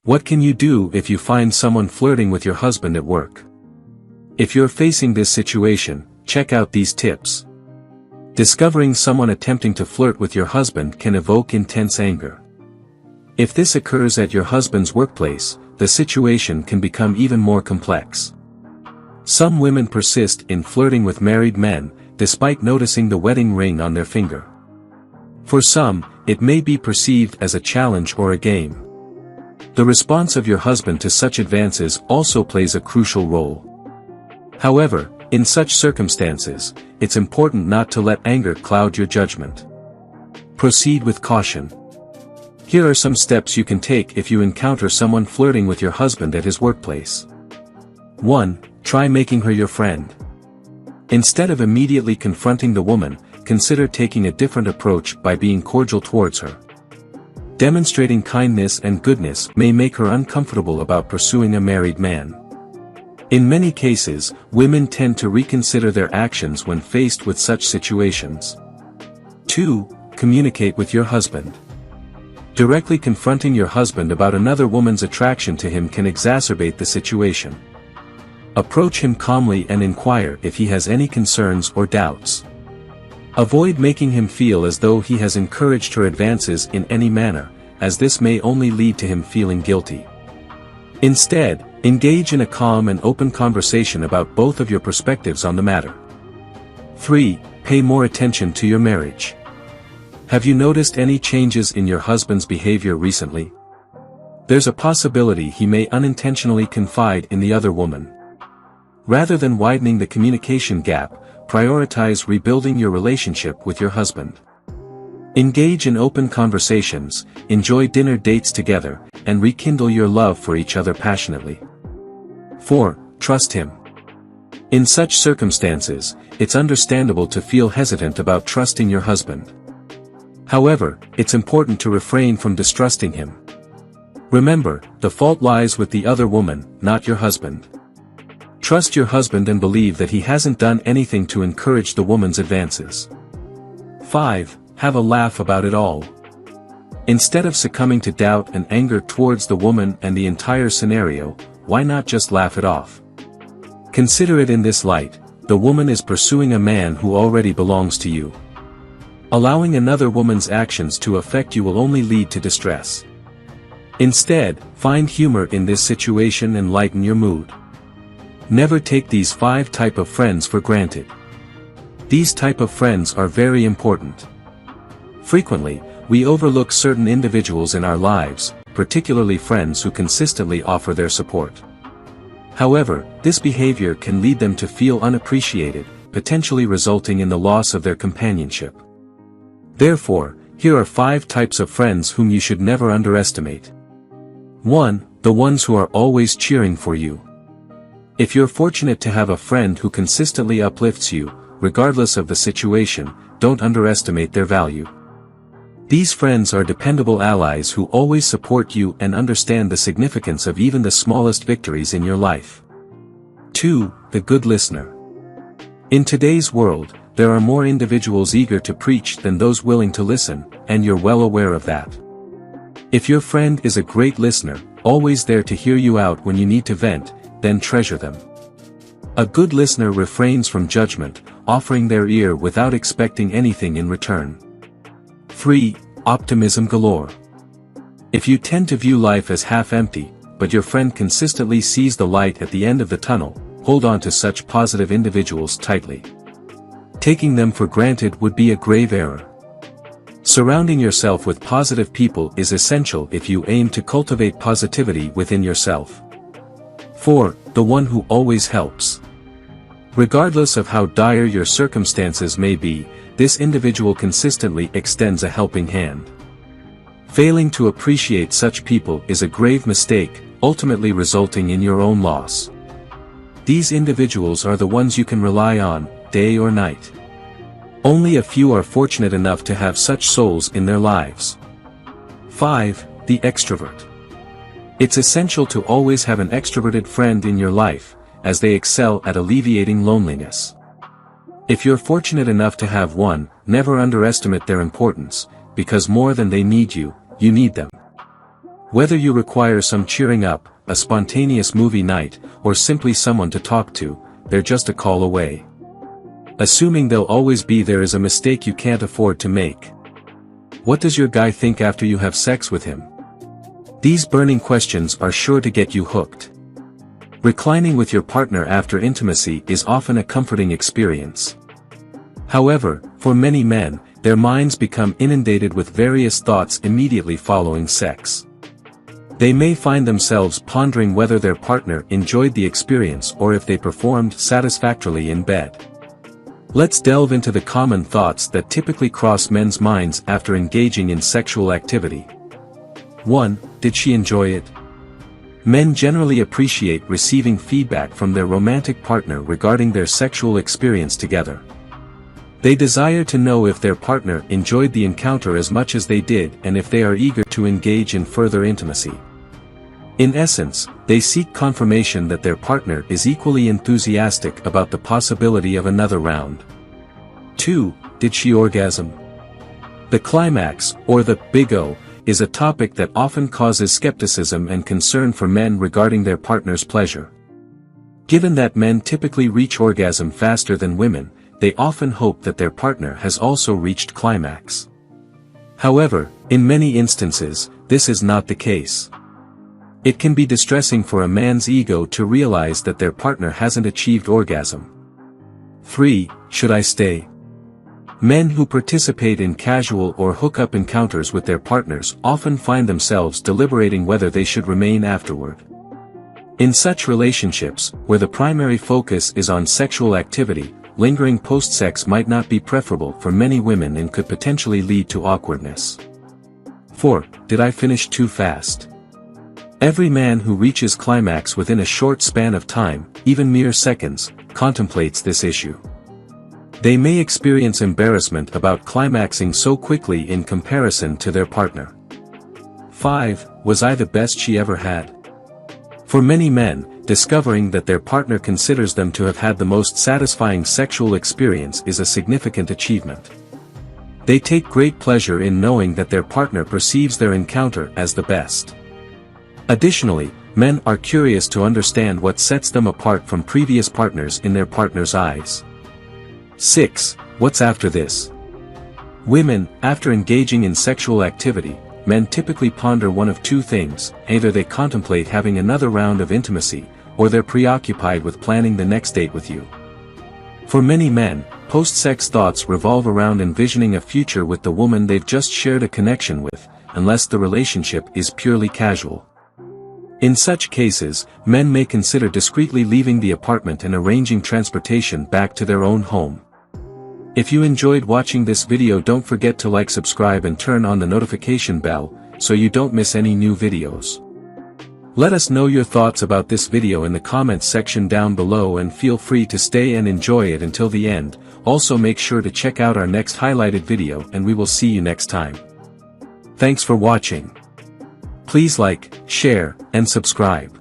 What can you do if you find someone flirting with your husband at work? If you're facing this situation, check out these tips. Discovering someone attempting to flirt with your husband can evoke intense anger. If this occurs at your husband's workplace, the situation can become even more complex. Some women persist in flirting with married men, despite noticing the wedding ring on their finger. For some, it may be perceived as a challenge or a game. The response of your husband to such advances also plays a crucial role. However, in such circumstances, it's important not to let anger cloud your judgment. Proceed with caution. Here are some steps you can take if you encounter someone flirting with your husband at his workplace. 1. Try making her your friend. Instead of immediately confronting the woman, consider taking a different approach by being cordial towards her. Demonstrating kindness and goodness may make her uncomfortable about pursuing a married man. In many cases, women tend to reconsider their actions when faced with such situations. 2. Communicate with your husband. Directly confronting your husband about another woman's attraction to him can exacerbate the situation. Approach him calmly and inquire if he has any concerns or doubts. Avoid making him feel as though he has encouraged her advances in any manner, as this may only lead to him feeling guilty. Instead, engage in a calm and open conversation about both of your perspectives on the matter. 3. Pay more attention to your marriage. Have you noticed any changes in your husband's behavior recently? There's a possibility he may unintentionally confide in the other woman. Rather than widening the communication gap, prioritize rebuilding your relationship with your husband. Engage in open conversations, enjoy dinner dates together, and rekindle your love for each other passionately. 4. Trust him. In such circumstances, it's understandable to feel hesitant about trusting your husband. However, it's important to refrain from distrusting him. Remember, the fault lies with the other woman, not your husband. Trust your husband and believe that he hasn't done anything to encourage the woman's advances. 5. Have a laugh about it all. Instead of succumbing to doubt and anger towards the woman and the entire scenario, why not just laugh it off? Consider it in this light: the woman is pursuing a man who already belongs to you. Allowing another woman's actions to affect you will only lead to distress. Instead, find humor in this situation and lighten your mood. Never take these 5 types of friends for granted. These type of friends are very important. Frequently, we overlook certain individuals in our lives, particularly friends who consistently offer their support. However, this behavior can lead them to feel unappreciated, potentially resulting in the loss of their companionship. Therefore, here are 5 types of friends whom you should never underestimate. 1. The ones who are always cheering for you. If you're fortunate to have a friend who consistently uplifts you, regardless of the situation, don't underestimate their value. These friends are dependable allies who always support you and understand the significance of even the smallest victories in your life. 2. The good listener. In today's world, there are more individuals eager to preach than those willing to listen, and you're well aware of that. If your friend is a great listener, always there to hear you out when you need to vent, then treasure them. A good listener refrains from judgment, offering their ear without expecting anything in return. 3. Optimism galore. If you tend to view life as half-empty, but your friend consistently sees the light at the end of the tunnel, hold on to such positive individuals tightly. Taking them for granted would be a grave error. Surrounding yourself with positive people is essential if you aim to cultivate positivity within yourself. 4. The one who always helps. Regardless of how dire your circumstances may be, this individual consistently extends a helping hand. Failing to appreciate such people is a grave mistake, ultimately resulting in your own loss. These individuals are the ones you can rely on, day or night. Only a few are fortunate enough to have such souls in their lives. 5. The extrovert. It's essential to always have an extroverted friend in your life, as they excel at alleviating loneliness. If you're fortunate enough to have one, never underestimate their importance, because more than they need you, you need them. Whether you require some cheering up, a spontaneous movie night, or simply someone to talk to, they're just a call away. Assuming they'll always be there is a mistake you can't afford to make. What does your guy think after you have sex with him? These burning questions are sure to get you hooked. Reclining with your partner after intimacy is often a comforting experience. However, for many men, their minds become inundated with various thoughts immediately following sex. They may find themselves pondering whether their partner enjoyed the experience or if they performed satisfactorily in bed. Let's delve into the common thoughts that typically cross men's minds after engaging in sexual activity. 1. Did she enjoy it? Men generally appreciate receiving feedback from their romantic partner regarding their sexual experience together. They desire to know if their partner enjoyed the encounter as much as they did and if they are eager to engage in further intimacy. In essence, they seek confirmation that their partner is equally enthusiastic about the possibility of another round. 2. Did she orgasm? The climax, or the big O, is a topic that often causes skepticism and concern for men regarding their partner's pleasure. Given that men typically reach orgasm faster than women, they often hope that their partner has also reached climax. However, in many instances, this is not the case. It can be distressing for a man's ego to realize that their partner hasn't achieved orgasm. 3. Should I stay? Men who participate in casual or hookup encounters with their partners often find themselves deliberating whether they should remain afterward. In such relationships, where the primary focus is on sexual activity, lingering post-sex might not be preferable for many women and could potentially lead to awkwardness. 4. Did I finish too fast? Every man who reaches climax within a short span of time, even mere seconds, contemplates this issue. They may experience embarrassment about climaxing so quickly in comparison to their partner. 5. Was I the best she ever had? For many men, discovering that their partner considers them to have had the most satisfying sexual experience is a significant achievement. They take great pleasure in knowing that their partner perceives their encounter as the best. Additionally, men are curious to understand what sets them apart from previous partners in their partner's eyes. 6. What's after this? Women, after engaging in sexual activity, men typically ponder one of two things: either they contemplate having another round of intimacy, or they're preoccupied with planning the next date with you. For many men, post-sex thoughts revolve around envisioning a future with the woman they've just shared a connection with, unless the relationship is purely casual. In such cases, men may consider discreetly leaving the apartment and arranging transportation back to their own home. If you enjoyed watching this video, don't forget to like, subscribe and turn on the notification bell, so you don't miss any new videos. Let us know your thoughts about this video in the comments section down below and feel free to stay and enjoy it until the end. Also make sure to check out our next highlighted video and we will see you next time. Thanks for watching. Please like, share, and subscribe.